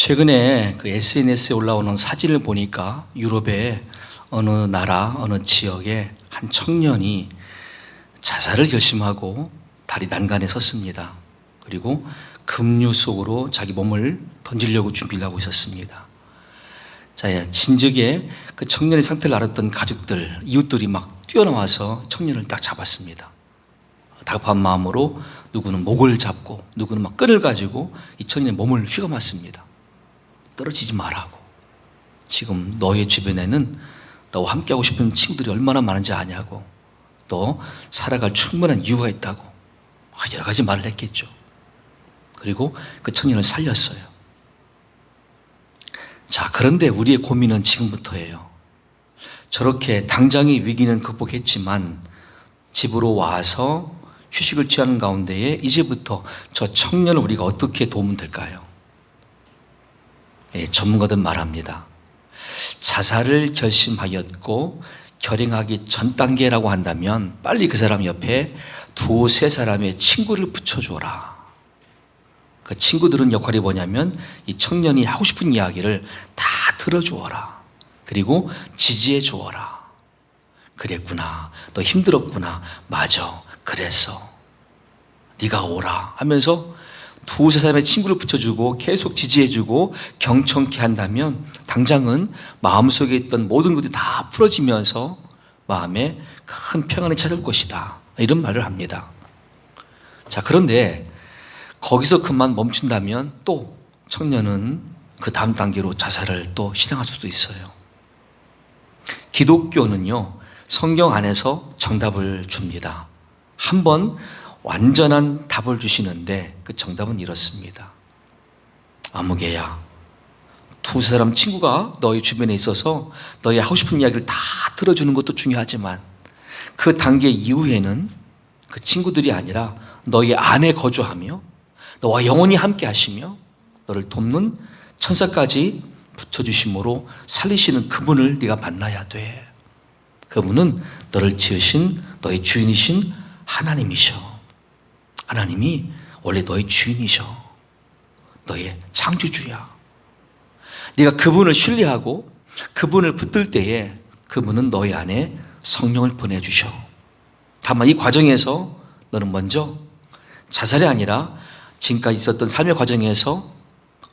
최근에 그 SNS에 올라오는 사진을 보니까 유럽의 어느 나라, 어느 지역의 한 청년이 자살을 결심하고 다리 난간에 섰습니다. 그리고 급류 속으로 자기 몸을 던지려고 준비를 하고 있었습니다. 자, 진즉에 그 청년의 상태를 알았던 가족들, 이웃들이 막 뛰어나와서 청년을 딱 잡았습니다. 다급한 마음으로 누구는 목을 잡고 누구는 막 끈을 가지고 이 청년의 몸을 휘감았습니다. 떨어지지 말라고. 지금 너의 주변에는 너와 함께하고 싶은 친구들이 얼마나 많은지 아냐고. 너 살아갈 충분한 이유가 있다고. 여러 가지 말을 했겠죠. 그리고 그 청년을 살렸어요. 자, 그런데 우리의 고민은 지금부터예요. 저렇게 당장의 위기는 극복했지만 집으로 와서 휴식을 취하는 가운데에 이제부터 저 청년을 우리가 어떻게 도우면 될까요? 전문가들은 말합니다. 자살을 결심하였고 결행하기 전 단계라고 한다면 빨리 그 사람 옆에 두세 사람의 친구를 붙여줘라. 그 친구들은 역할이 뭐냐면 이 청년이 하고 싶은 이야기를 다 들어주어라. 그리고 지지해 주어라. 그랬구나. 너 힘들었구나. 맞아. 그래서 네가 오라 하면서 두세 사람의 친구를 붙여주고 계속 지지해주고 경청케 한다면 당장은 마음속에 있던 모든 것들이 다 풀어지면서 마음에 큰 평안이 찾아올 것이다. 이런 말을 합니다. 자, 그런데 거기서 그만 멈춘다면 또 청년은 그 다음 단계로 자살을 또 실행할 수도 있어요. 기독교는요, 성경 안에서 정답을 줍니다. 한번 완전한 답을 주시는데 그 정답은 이렇습니다. 아무개야, 두세 사람 친구가 너희 주변에 있어서 너희 하고 싶은 이야기를 다 들어주는 것도 중요하지만 그 단계 이후에는 그 친구들이 아니라 너희 안에 거주하며 너와 영원히 함께 하시며 너를 돕는 천사까지 붙여주심으로 살리시는 그분을 네가 만나야 돼. 그분은 너를 지으신 너의 주인이신 하나님이셔. 하나님이 원래 너의 주인이셔. 너의 창조주야. 네가 그분을 신뢰하고 그분을 붙들 때에 그분은 너희 안에 성령을 보내주셔. 다만 이 과정에서 너는 먼저 자살이 아니라 지금까지 있었던 삶의 과정에서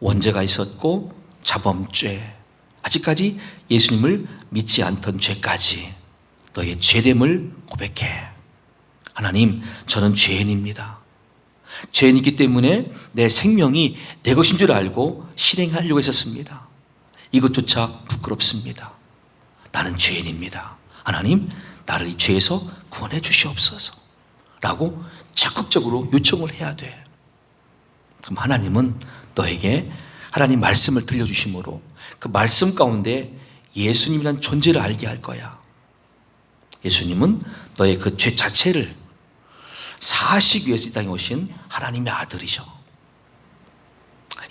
원죄가 있었고 자범죄, 아직까지 예수님을 믿지 않던 죄까지 너의 죄됨을 고백해. 하나님, 저는 죄인입니다. 죄인이기 때문에 내 생명이 내 것인 줄 알고 실행하려고 했었습니다. 이것조차 부끄럽습니다. 나는 죄인입니다. 하나님, 나를 이 죄에서 구원해 주시옵소서 라고 적극적으로 요청을 해야 돼. 그럼 하나님은 너에게 하나님 말씀을 들려주심으로 그 말씀 가운데 예수님이라는 존재를 알게 할 거야. 예수님은 너의 그 죄 자체를 사하시기 위해서 이 땅에 오신 하나님의 아들이셔.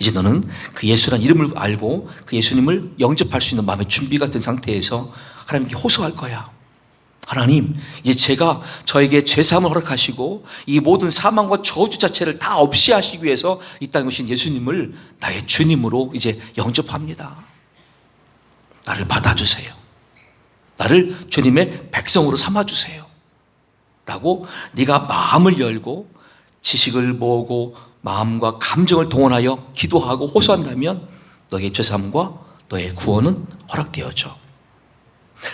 이제 너는 그 예수라는 이름을 알고 그 예수님을 영접할 수 있는 마음의 준비가 된 상태에서 하나님께 호소할 거야. 하나님, 이제 제가 저에게 죄사함을 허락하시고 이 모든 사망과 저주 자체를 다 없이 하시기 위해서 이 땅에 오신 예수님을 나의 주님으로 이제 영접합니다. 나를 받아주세요. 나를 주님의 백성으로 삼아주세요. 라고 네가 마음을 열고 지식을 모으고 마음과 감정을 동원하여 기도하고 호소한다면 너의 죄사함과 너의 구원은 허락되어져.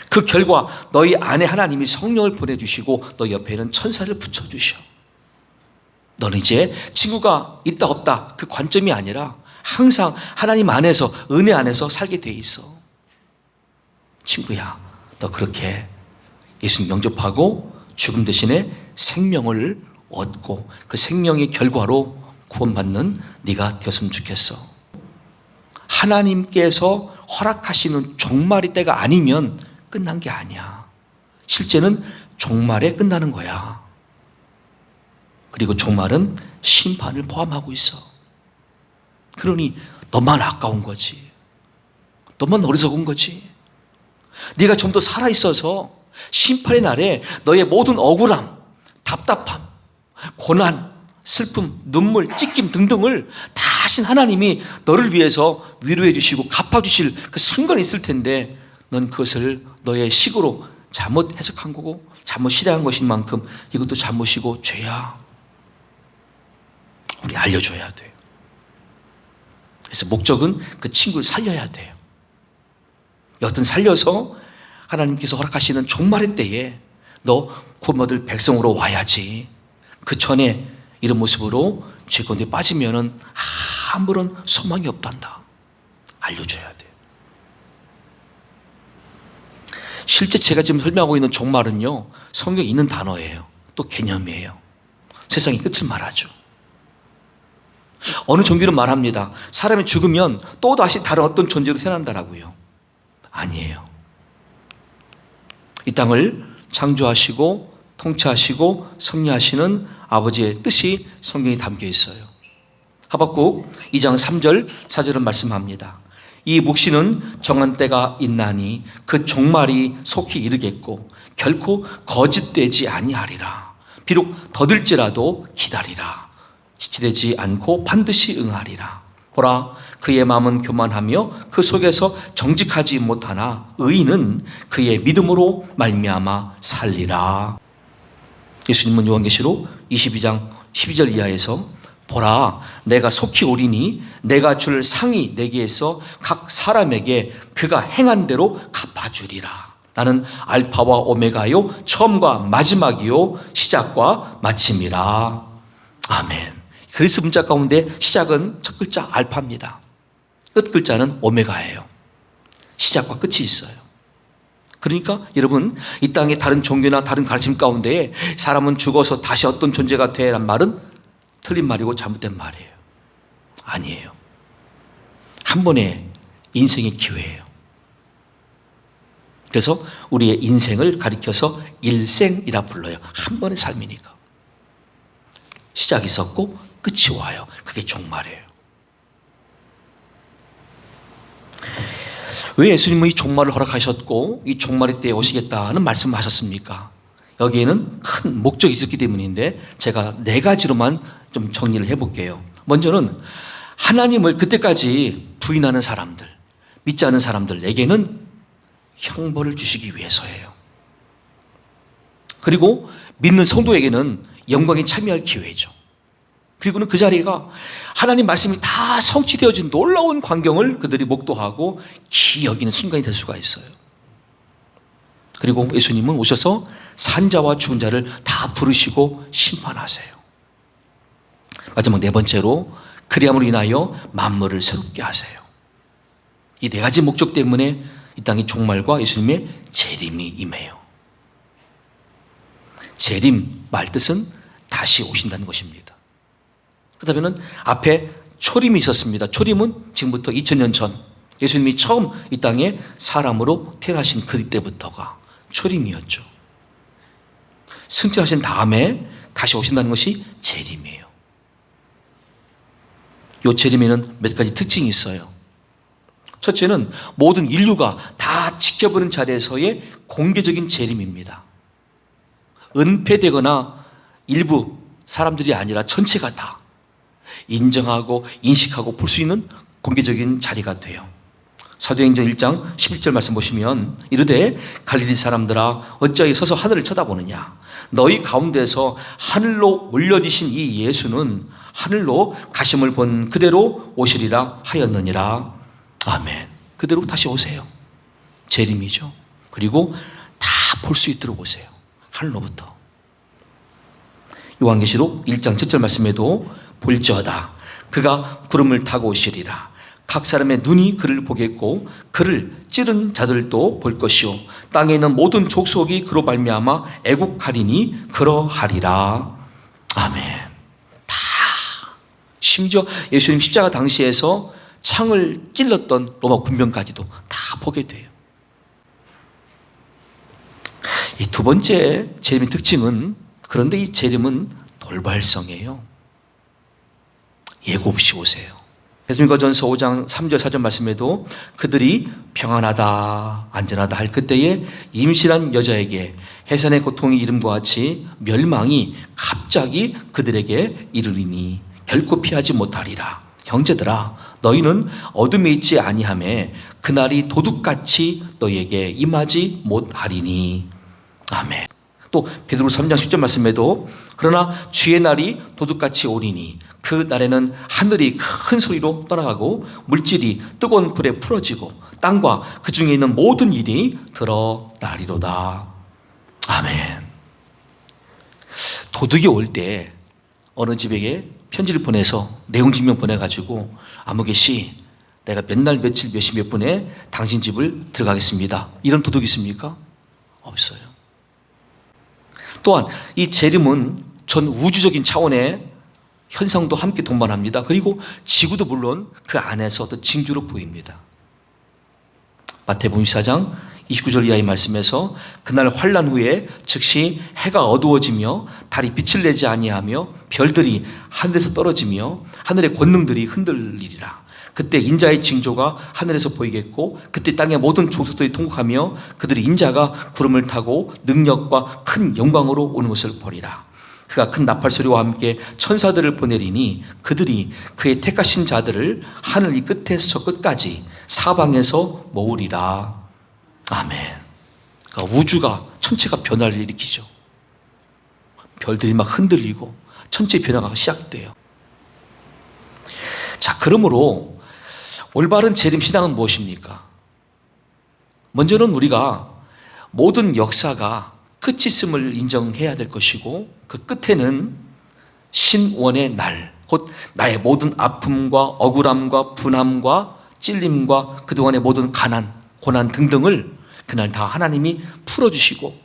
그 결과 너희 안에 하나님이 성령을 보내주시고 너 옆에는 천사를 붙여주셔. 너는 이제 친구가 있다 없다 그 관점이 아니라 항상 하나님 안에서 은혜 안에서 살게 돼 있어. 친구야, 너 그렇게 예수님 영접하고 죽음 대신에 생명을 얻고 그 생명의 결과로 구원받는 네가 되었으면 좋겠어. 하나님께서 허락하시는 종말의 때가 아니면 끝난 게 아니야. 실제는 종말에 끝나는 거야. 그리고 종말은 심판을 포함하고 있어. 그러니 너만 아까운 거지. 너만 어리석은 거지. 네가 좀 더 살아있어서 심판의 날에 너의 모든 억울함, 답답함, 고난, 슬픔, 눈물, 찢김 등등을 다 하신 하나님이 너를 위해서 위로해 주시고 갚아주실 그 순간이 있을 텐데 넌 그것을 너의 식으로 잘못 해석한 거고 잘못 실행한 것인 만큼 이것도 잘못이고 죄야. 우리 알려줘야 돼요. 그래서 목적은 그 친구를 살려야 돼요. 여튼 살려서 하나님께서 허락하시는 종말의 때에 너 구원 얻을 백성으로 와야지. 그 전에 이런 모습으로 죄 가운데 빠지면은 아무런 소망이 없단다. 알려줘야 돼. 실제 제가 지금 설명하고 있는 종말은요, 성경에 있는 단어예요. 또 개념이에요. 세상의 끝을 말하죠. 어느 종교는 말합니다. 사람이 죽으면 또 다시 다른 어떤 존재로 태어난다라고요. 아니에요. 이 땅을 창조하시고 통치하시고 섭리하시는 아버지의 뜻이 성경에 담겨 있어요. 하박국 2장 3절 4절은 말씀합니다. 이 묵시는 정한 때가 있나니 그 종말이 속히 이르겠고 결코 거짓되지 아니하리라. 비록 더딜지라도 기다리라. 지체되지 않고 반드시 응하리라. 보라, 그의 마음은 교만하며 그 속에서 정직하지 못하나 의인은 그의 믿음으로 말미암아 살리라. 예수님은 요한계시록 22장 12절 이하에서 보라, 내가 속히 오리니 내가 줄 상이 내게에서 각 사람에게 그가 행한 대로 갚아주리라. 나는 알파와 오메가요 처음과 마지막이요 시작과 마침이라. 아멘. 그리스 문자 가운데 시작은 첫 글자 알파입니다. 끝 글자는 오메가예요. 시작과 끝이 있어요. 그러니까 여러분, 이 땅의 다른 종교나 다른 가르침 가운데 사람은 죽어서 다시 어떤 존재가 되란 말은 틀린 말이고 잘못된 말이에요. 아니에요. 한 번의 인생의 기회예요. 그래서 우리의 인생을 가리켜서 일생이라 불러요. 한 번의 삶이니까. 시작이 있었고 끝이 와요. 그게 종말이에요. 왜 예수님은 이 종말을 허락하셨고 이 종말의 때에 오시겠다는 말씀을 하셨습니까? 여기에는 큰 목적이 있었기 때문인데 제가 4가지로만 좀 정리를 해볼게요. 먼저는 하나님을 그때까지 부인하는 사람들, 믿지 않는 사람들에게는 형벌을 주시기 위해서예요. 그리고 믿는 성도에게는 영광에 참여할 기회죠. 그리고는 그 자리가 하나님 말씀이 다 성취되어진 놀라운 광경을 그들이 목도하고 기이 여기는 순간이 될 수가 있어요. 그리고 예수님은 오셔서 산자와 죽은 자를 다 부르시고 심판하세요. 마지막 4번째로 그리함으로 인하여 만물을 새롭게 하세요. 이 4가지 목적 때문에 이 땅의 종말과 예수님의 재림이 임해요. 재림 말뜻은 다시 오신다는 것입니다. 그렇다면 앞에 초림이 있었습니다. 초림은 지금부터 2000년 전 예수님이 처음 이 땅에 사람으로 태어나신 그때부터가 초림이었죠. 승천하신 다음에 다시 오신다는 것이 재림이에요. 이 재림에는 몇 가지 특징이 있어요. 첫째는 모든 인류가 다 지켜보는 자리에서의 공개적인 재림입니다. 은폐되거나 일부 사람들이 아니라 전체가 다 인정하고 인식하고 볼 수 있는 공개적인 자리가 돼요. 사도행전 1장 11절 말씀 보시면 이르되 갈릴리 사람들아 어찌하여 서서 하늘을 쳐다보느냐 너희 가운데서 하늘로 올려지신 이 예수는 하늘로 가심을 본 그대로 오시리라 하였느니라. 아멘. 그대로 다시 오세요. 재림이죠. 그리고 다 볼 수 있도록 오세요. 하늘로부터. 요한계시록 1장 7절 말씀에도 볼지어다 그가 구름을 타고 오시리라. 각 사람의 눈이 그를 보겠고 그를 찌른 자들도 볼 것이요 땅에 있는 모든 족속이 그로 말미암아 애국하리니 그러하리라. 아멘. 다 심지어 예수님 십자가 당시에서 창을 찔렀던 로마 군병까지도 다 보게 돼요. 이 2번째 재림의 특징은 그런데 이 재림은 돌발성이에요. 예고 없이 오세요. 데살로니가전서 5장 3절 4절 말씀에도 그들이 평안하다 안전하다 할 그때에 임신한 여자에게 해산의 고통이 이름과 같이 멸망이 갑자기 그들에게 이르리니 결코 피하지 못하리라. 형제들아 너희는 어둠에 있지 아니하매 그날이 도둑같이 너희에게 임하지 못하리니. 아멘. 또 베드로 3장 10절 말씀에도 그러나 주의 날이 도둑같이 오리니 그 날에는 하늘이 큰 소리로 떠나가고 물질이 뜨거운 불에 풀어지고 땅과 그 중에 있는 모든 일이 드러나리로다. 아멘. 도둑이 올 때 어느 집에게 편지를 보내서 내용 증명 보내가지고 아무개 씨 내가 몇 날 며칠 몇 시 몇 분에 당신 집을 들어가겠습니다. 이런 도둑이 있습니까? 없어요. 또한 이 재림은 전 우주적인 차원의 현상도 함께 동반합니다. 그리고 지구도 물론 그 안에서 어떤 징조로 보입니다. 마태복음 24장 29절 이하의 말씀에서 그날 환난 후에 즉시 해가 어두워지며 달이 빛을 내지 아니하며 별들이 하늘에서 떨어지며 하늘의 권능들이 흔들리리라. 그때 인자의 징조가 하늘에서 보이겠고 그때 땅의 모든 족속들이 통곡하며 그들이 인자가 구름을 타고 능력과 큰 영광으로 오는 것을 보리라. 그가 큰 나팔 소리와 함께 천사들을 보내리니 그들이 그의 택하신 자들을 하늘 이 끝에서 저 끝까지 사방에서 모으리라. 아멘. 그러니까 우주가 천체가 변화를 일으키죠. 별들이 막 흔들리고 천체 변화가 시작돼요. 자, 그러므로 올바른 재림 신앙은 무엇입니까? 먼저는 우리가 모든 역사가 끝이 있음을 인정해야 될 것이고 그 끝에는 신원의 날, 곧 나의 모든 아픔과 억울함과 분함과 찔림과 그동안의 모든 가난, 고난 등등을 그날 다 하나님이 풀어주시고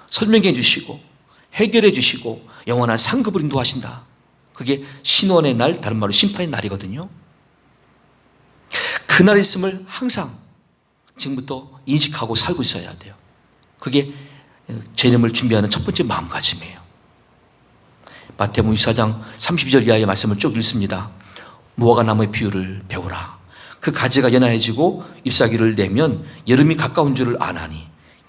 설명해 주시고 해결해 주시고 영원한 상급을 인도하신다. 그게 신원의 날, 다른 말로 심판의 날이거든요. 그날 있음을 항상 지금부터 인식하고 살고 있어야 돼요. 그게 재림을 준비하는 첫 번째 마음가짐이에요. 마태복음 24장 32절 이하의 말씀을 쭉 읽습니다. 무화과 나무의 비유를 배우라. 그 가지가 연하해지고 잎사귀를 내면 여름이 가까운 줄을 아나니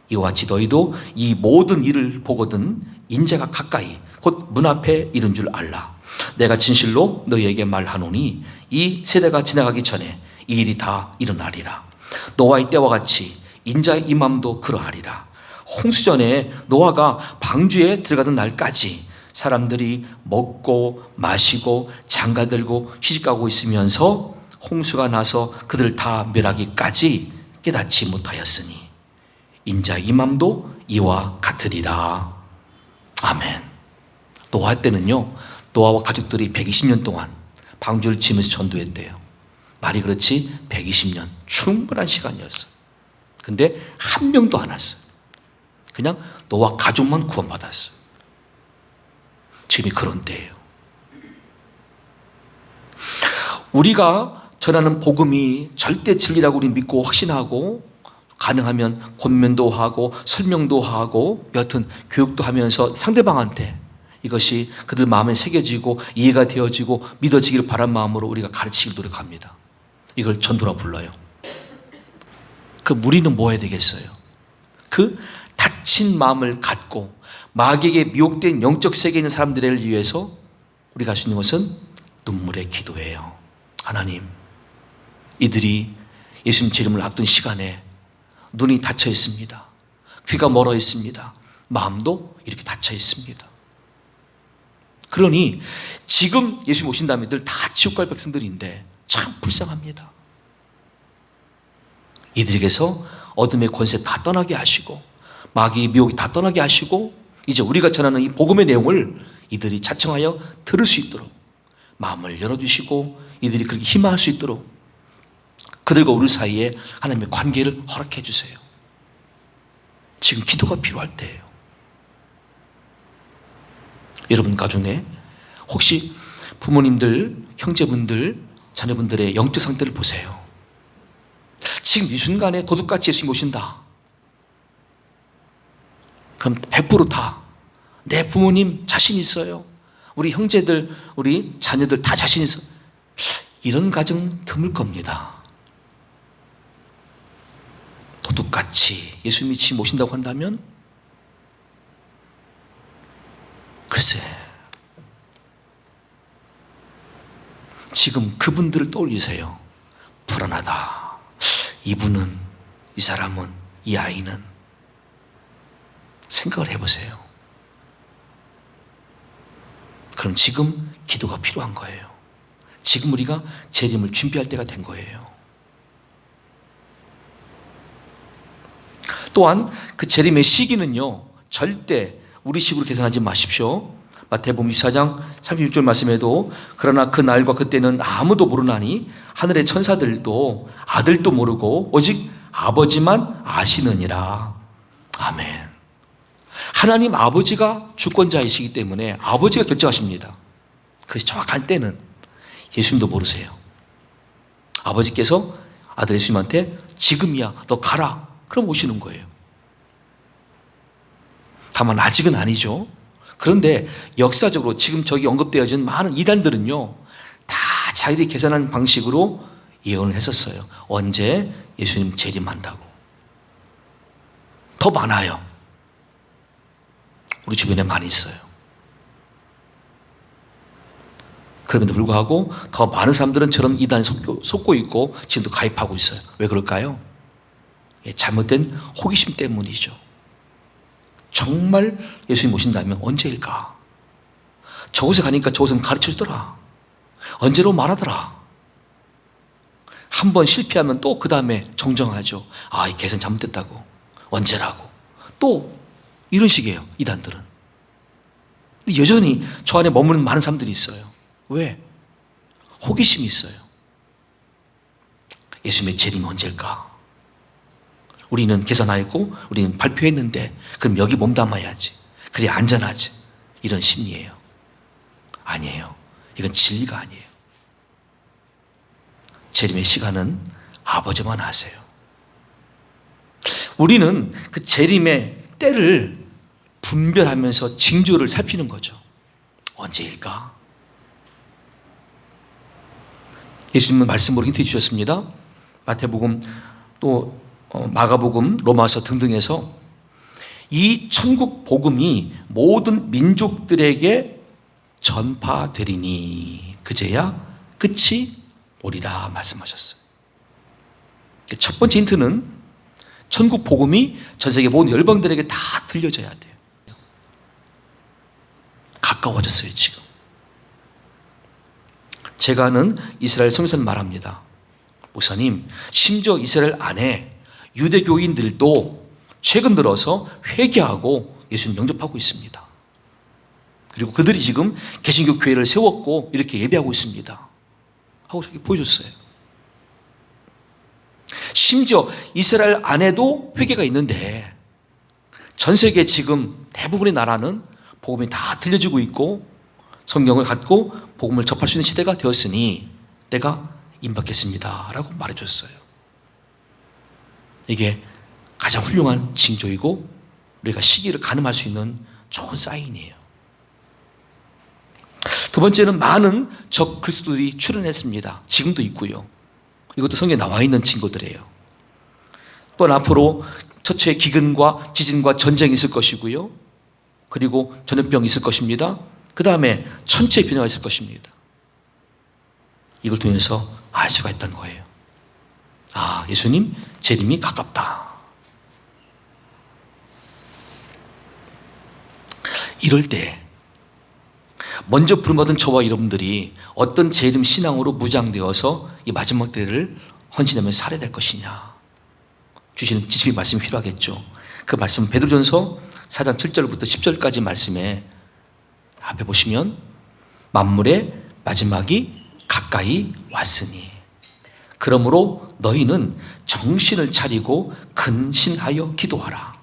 이와 같이 너희도 이 모든 일을 보거든 인자가 가까이 곧 문 앞에 이른 줄 알라. 내가 진실로 너희에게 말하노니 이 세대가 지나가기 전에 이 일이 다 일어나리라. 노아의 때와 같이 인자의 임함도 그러하리라. 홍수전에 노아가 방주에 들어가던 날까지 사람들이 먹고 마시고 장가들고 시집가고 있으면서 홍수가 나서 그들을 다 멸하기까지 깨닫지 못하였으니 인자의 임함도 이와 같으리라. 아멘. 노아 때는요, 노아와 가족들이 120년 동안 방주를 지으면서 전도했대요. 말이 그렇지 120년 충분한 시간이었어요. 근데 한 명도 안 왔어요. 그냥 노아 가족만 구원받았어요. 지금이 그런 때예요. 우리가 전하는 복음이 절대 진리라고 우리 믿고 확신하고 가능하면 권면도 하고 설명도 하고 여튼 교육도 하면서 상대방한테 이것이 그들 마음에 새겨지고 이해가 되어지고 믿어지기를 바란 마음으로 우리가 가르치길 노력합니다. 이걸 전도라 불러요. 그 무리는 뭐 해야 되겠어요? 그 다친 마음을 갖고 마귀에게 미혹된 영적 세계에 있는 사람들을 위해서 우리가 할 수 있는 것은 눈물의 기도예요. 하나님, 이들이 예수님 재림을 앞둔 시간에 눈이 닫혀 있습니다. 귀가 멀어 있습니다. 마음도 이렇게 닫혀 있습니다. 그러니 지금 예수님 오신다면 늘 다 지옥 갈 백성들인데 참 불쌍합니다. 이들에게서 어둠의 권세 다 떠나게 하시고 마귀의 미혹이 다 떠나게 하시고 이제 우리가 전하는 이 복음의 내용을 이들이 자청하여 들을 수 있도록 마음을 열어주시고 이들이 그렇게 희망할 수 있도록 그들과 우리 사이에 하나님의 관계를 허락해 주세요. 지금 기도가 필요할 때예요. 여러분 가족 내 혹시 부모님들, 형제분들, 자녀분들의 영적 상태를 보세요. 지금 이 순간에 도둑같이 예수님 오신다. 그럼 100% 다 내 부모님 자신 있어요. 우리 형제들, 우리 자녀들 다 자신 있어. 이런 가정 드물 겁니다. 도둑같이 예수님이 집 모신다고 한다면 글쎄, 지금 그분들을 떠올리세요. 불안하다. 이분은, 이 사람은, 이 아이는. 생각을 해보세요. 그럼 지금 기도가 필요한 거예요. 지금 우리가 재림을 준비할 때가 된 거예요. 또한 그 재림의 시기는요, 절대 우리 식으로 계산하지 마십시오. 마태복음 24장 36절 말씀에도 그러나 그 날과 그때는 아무도 모르나니 하늘의 천사들도 아들도 모르고 오직 아버지만 아시느니라. 아멘. 하나님 아버지가 주권자이시기 때문에 아버지가 결정하십니다. 그것이 정확한 때는 예수님도 모르세요. 아버지께서 아들 예수님한테 지금이야, 너 가라. 그럼 오시는 거예요. 다만 아직은 아니죠. 그런데 역사적으로 지금 저기 언급되어진 많은 이단들은요, 다 자기들이 계산한 방식으로 예언을 했었어요. 언제 예수님 재림한다고. 더 많아요. 우리 주변에 많이 있어요. 그럼에도 불구하고 더 많은 사람들은 저런 이단에 속고 있고 지금도 가입하고 있어요. 왜 그럴까요? 잘못된 호기심 때문이죠. 정말 예수님 오신다면 언제일까? 저곳에 가니까 저곳은 가르쳐주더라. 언제로 말하더라. 한 번 실패하면 또 그 다음에 정정하죠. 아, 이 계산 잘못됐다고. 언제라고. 또 이런 식이에요, 이단들은. 근데 여전히 저 안에 머무는 많은 사람들이 있어요. 왜? 호기심이 있어요. 예수님의 재림이 언제일까? 우리는 계산하였고 우리는 발표했는데 그럼 여기 몸담아야지. 그래야 안전하지. 이런 심리예요. 아니에요. 이건 진리가 아니에요. 재림의 시간은 아버지만 아세요. 우리는 그 재림의 때를 분별하면서 징조를 살피는 거죠. 언제일까? 예수님은 말씀으로 힌트 주셨습니다. 마태복음 또 마가복음, 로마서 등등에서 이 천국 복음이 모든 민족들에게 전파되리니 그제야 끝이 오리라 말씀하셨어요. 첫 번째 힌트는 천국 복음이 전 세계 모든 열방들에게 다 들려져야 돼요. 가까워졌어요, 지금. 제가 아는 이스라엘 선교사는 말합니다. 목사님, 심지어 이스라엘 안에 유대교인들도 최근 들어서 회개하고 예수님 영접하고 있습니다. 그리고 그들이 지금 개신교 교회를 세웠고 이렇게 예배하고 있습니다. 하고 저기 보여줬어요. 심지어 이스라엘 안에도 회개가 있는데 전 세계 지금 대부분의 나라는 복음이 다 들려지고 있고 성경을 갖고 복음을 접할 수 있는 시대가 되었으니 내가 임박했습니다 라고 말해줬어요. 이게 가장 훌륭한 징조이고 우리가 시기를 가늠할 수 있는 좋은 사인이에요. 두 번째는 많은 적 그리스도들이 출현했습니다. 지금도 있고요. 이것도 성경에 나와 있는 징조들이에요. 또한 앞으로 처처의 기근과 지진과 전쟁이 있을 것이고요. 그리고 전염병이 있을 것입니다. 그 다음에 천체의 변화가 있을 것입니다. 이걸 통해서 알 수가 있다는 거예요. 아, 예수님 재림이 가깝다. 이럴 때 먼저 부름받은 저와 여러분들이 어떤 재림 신앙으로 무장되어서 이 마지막 때를 헌신하며 살아야 될 것이냐 주시는 지침의 말씀이 필요하겠죠. 그 말씀 베드로전서 4장 7절부터 10절까지 말씀에 앞에 보시면 만물의 마지막이 가까이 왔으니 그러므로 너희는 정신을 차리고 근신하여 기도하라.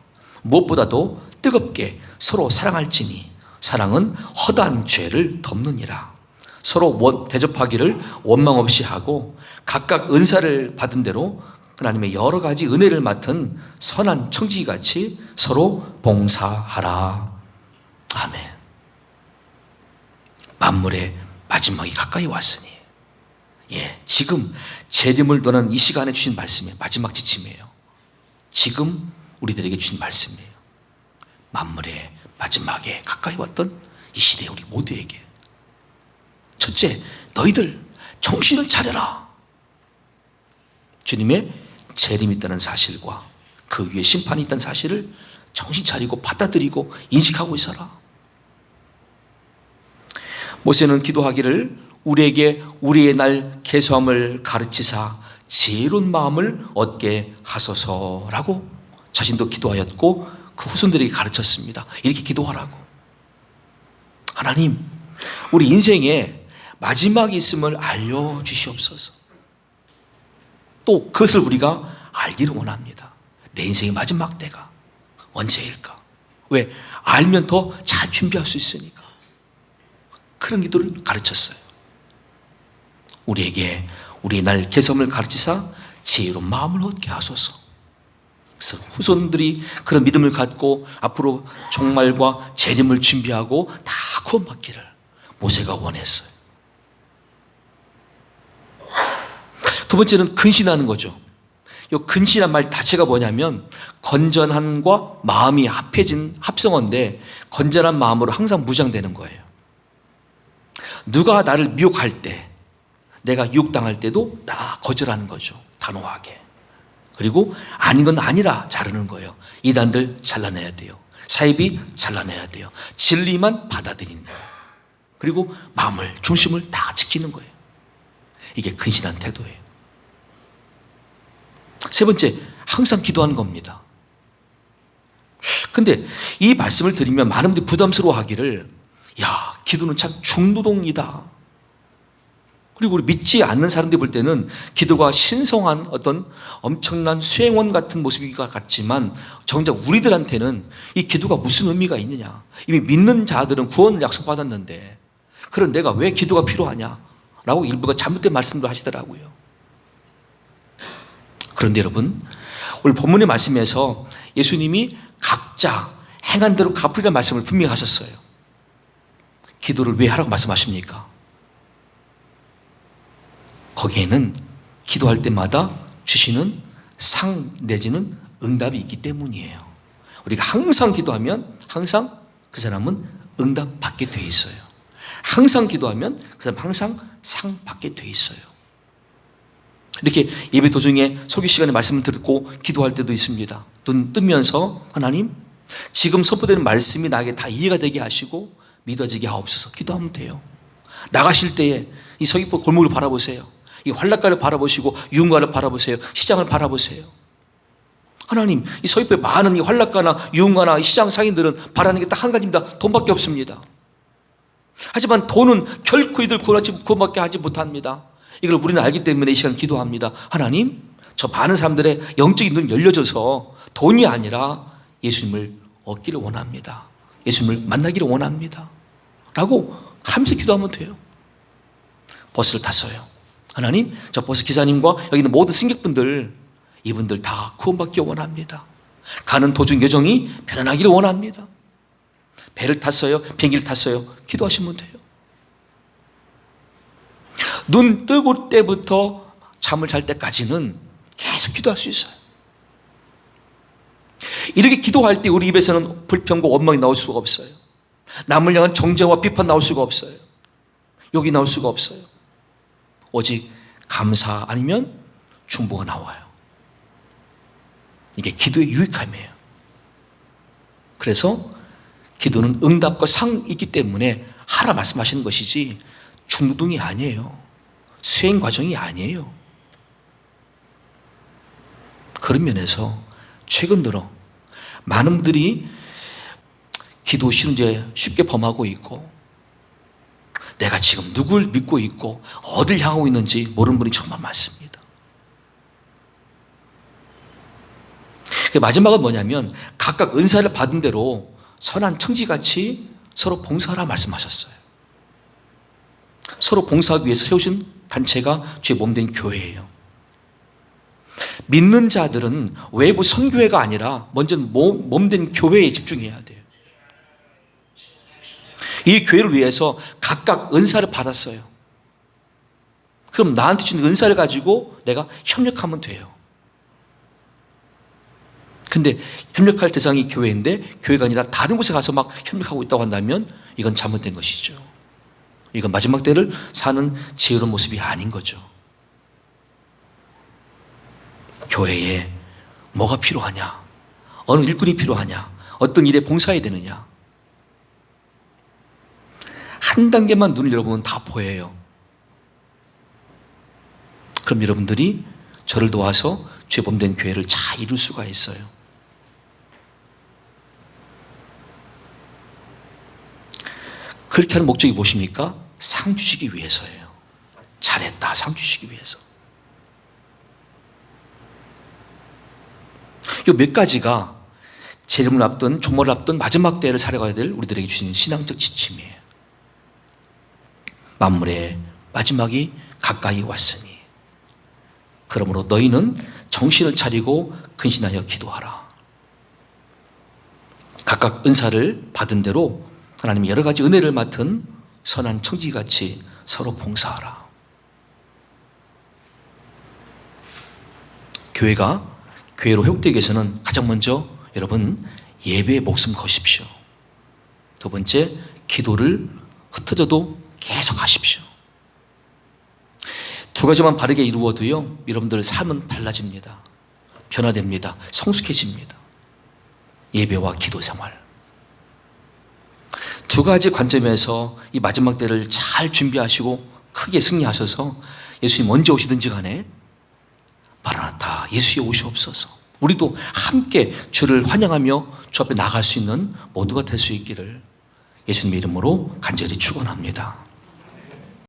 무엇보다도 뜨겁게 서로 사랑할지니 사랑은 허다한 죄를 덮느니라. 서로 대접하기를 원망 없이 하고 각각 은사를 받은 대로 하나님의 여러 가지 은혜를 맡은 선한 청지기같이 서로 봉사하라. 아멘. 만물의 마지막이 가까이 왔으니 예, 지금 재림을 논하는 이 시간에 주신 말씀의 마지막 지침이에요. 지금 우리들에게 주신 말씀이에요. 만물의 마지막에 가까이 왔던 이 시대에 우리 모두에게. 첫째, 너희들 정신을 차려라. 주님의 재림이 있다는 사실과 그 위에 심판이 있다는 사실을 정신 차리고 받아들이고 인식하고 있어라. 모세는 기도하기를 우리에게 우리의 날 계수함을 가르치사 지혜로운 마음을 얻게 하소서라고 자신도 기도하였고 그 후손들에게 가르쳤습니다. 이렇게 기도하라고. 하나님, 우리 인생에 마지막이 있음을 알려주시옵소서. 또 그것을 우리가 알기를 원합니다. 내 인생의 마지막 때가 언제일까? 왜? 알면 더 잘 준비할 수 있으니까. 그런 기도를 가르쳤어요. 우리에게 우리의 날 개섬을 가르치사 지혜로운 마음을 얻게 하소서. 그래서 후손들이 그런 믿음을 갖고 앞으로 종말과 재림을 준비하고 다 구원받기를 모세가 원했어요. 두 번째는 근신하는 거죠. 이 근신한 말 자체가 뭐냐면 건전함과 마음이 합성어인데 건전한 마음으로 항상 무장되는 거예요. 누가 나를 미혹할 때, 내가 유혹당할 때도 나 거절하는 거죠. 단호하게. 그리고 아닌 건 아니라 자르는 거예요. 이단들 잘라내야 돼요. 사입이 잘라내야 돼요. 진리만 받아들이는 거예요. 그리고 마음을, 중심을 다 지키는 거예요. 이게 근신한 태도예요. 세 번째, 항상 기도하는 겁니다. 근데 이 말씀을 드리면 많은 분들이 부담스러워 하기를, 야, 기도는 참 중노동이다. 그리고 우리 믿지 않는 사람들이 볼 때는 기도가 신성한 어떤 엄청난 수행원 같은 모습인 것 같지만 정작 우리들한테는 이 기도가 무슨 의미가 있느냐. 이미 믿는 자들은 구원을 약속받았는데 그럼 내가 왜 기도가 필요하냐 라고 일부가 잘못된 말씀도 하시더라고요. 그런데 여러분, 오늘 본문의 말씀에서 예수님이 각자 행한 대로 갚으리라는 말씀을 분명히 하셨어요. 기도를 왜 하라고 말씀하십니까? 거기에는 기도할 때마다 주시는 상 내지는 응답이 있기 때문이에요. 우리가 항상 기도하면 항상 그 사람은 응답 받게 돼 있어요. 항상 기도하면 그 사람 항상 상 받게 돼 있어요. 이렇게 예배 도중에 설교 시간에 말씀을 듣고 기도할 때도 있습니다. 눈 뜨면서 하나님, 지금 선포되는 말씀이 나에게 다 이해가 되게 하시고 믿어지게 하옵소서. 기도하면 돼요. 나가실 때에 이 서귀포 골목을 바라보세요. 이 활락가를 바라보시고 유흥가를 바라보세요. 시장을 바라보세요. 하나님, 이 서귀포에 많은 이 활락가나 유흥가나 시장 상인들은 바라는 게 딱 한 가지입니다. 돈밖에 없습니다. 하지만 돈은 결코 이들 구원받게 하지 못합니다. 이걸 우리는 알기 때문에 이 시간 기도합니다. 하나님, 저 많은 사람들의 영적인 눈이 열려져서 돈이 아니라 예수님을 얻기를 원합니다. 예수님을 만나기를 원합니다. 라고 하면서 기도하면 돼요. 버스를 탔어요. 하나님, 저 버스 기사님과 여기 있는 모든 승객분들, 이분들 다 구원받기 원합니다. 가는 도중 여정이 편안하기를 원합니다. 배를 탔어요. 비행기를 탔어요. 기도하시면 돼요. 눈 뜨고 때부터 잠을 잘 때까지는 계속 기도할 수 있어요. 이렇게 기도할 때 우리 입에서는 불평과 원망이 나올 수가 없어요. 남을 향한 정죄와 비판 나올 수가 없어요. 욕이 나올 수가 없어요. 오직 감사 아니면 중보가 나와요. 이게 기도의 유익함이에요. 그래서 기도는 응답과 상이 있기 때문에 하라 말씀하시는 것이지 중노동이 아니에요. 수행 과정이 아니에요. 그런 면에서 최근 들어 많은 분들이 기도 쉬운데 쉽게 범하고 있고 내가 지금 누굴 믿고 있고 어딜 향하고 있는지 모르는 분이 정말 많습니다. 마지막은 뭐냐면 각각 은사를 받은 대로 선한 청지같이 서로 봉사하라 말씀하셨어요. 서로 봉사하기 위해서 세우신 단체가 주의 몸된 교회예요. 믿는 자들은 외부 선교회가 아니라 먼저 몸된 교회에 집중해야 돼요. 이 교회를 위해서 각각 은사를 받았어요. 그럼 나한테 주는 은사를 가지고 내가 협력하면 돼요. 근데 협력할 대상이 교회인데 교회가 아니라 다른 곳에 가서 막 협력하고 있다고 한다면 이건 잘못된 것이죠. 이건 마지막 때를 사는 지혜로운 모습이 아닌 거죠. 교회에 뭐가 필요하냐? 어느 일꾼이 필요하냐? 어떤 일에 봉사해야 되느냐? 한 단계만 눈을 열어보면 다 보여요. 그럼 여러분들이 저를 도와서 죄범된 교회를 잘 이룰 수가 있어요. 그렇게 하는 목적이 무엇입니까? 상 주시기 위해서예요. 잘했다, 상 주시기 위해서. 이 몇 가지가 재림을 앞둔, 종말을 앞둔 마지막 때를 살아가야 될 우리들에게 주시는 신앙적 지침이에요. 만물의 마지막이 가까이 왔으니 그러므로 너희는 정신을 차리고 근신하여 기도하라. 각각 은사를 받은 대로 하나님의 여러 가지 은혜를 맡은 선한 청지기같이 서로 봉사하라. 교회로 회복되기 위해서는 가장 먼저 여러분 예배에 목숨 거십시오. 두 번째, 기도를 흩어져도 계속 하십시오. 두 가지만 바르게 이루어도요, 여러분들 삶은 달라집니다. 변화됩니다. 성숙해집니다. 예배와 기도 생활. 두 가지 관점에서 이 마지막 때를 잘 준비하시고 크게 승리하셔서 예수님 언제 오시든지 간에 마라나타, 예수의 오시옵소서. 우리도 함께 주를 환영하며 주 앞에 나갈 수 있는 모두가 될 수 있기를 예수님의 이름으로 간절히 축원합니다.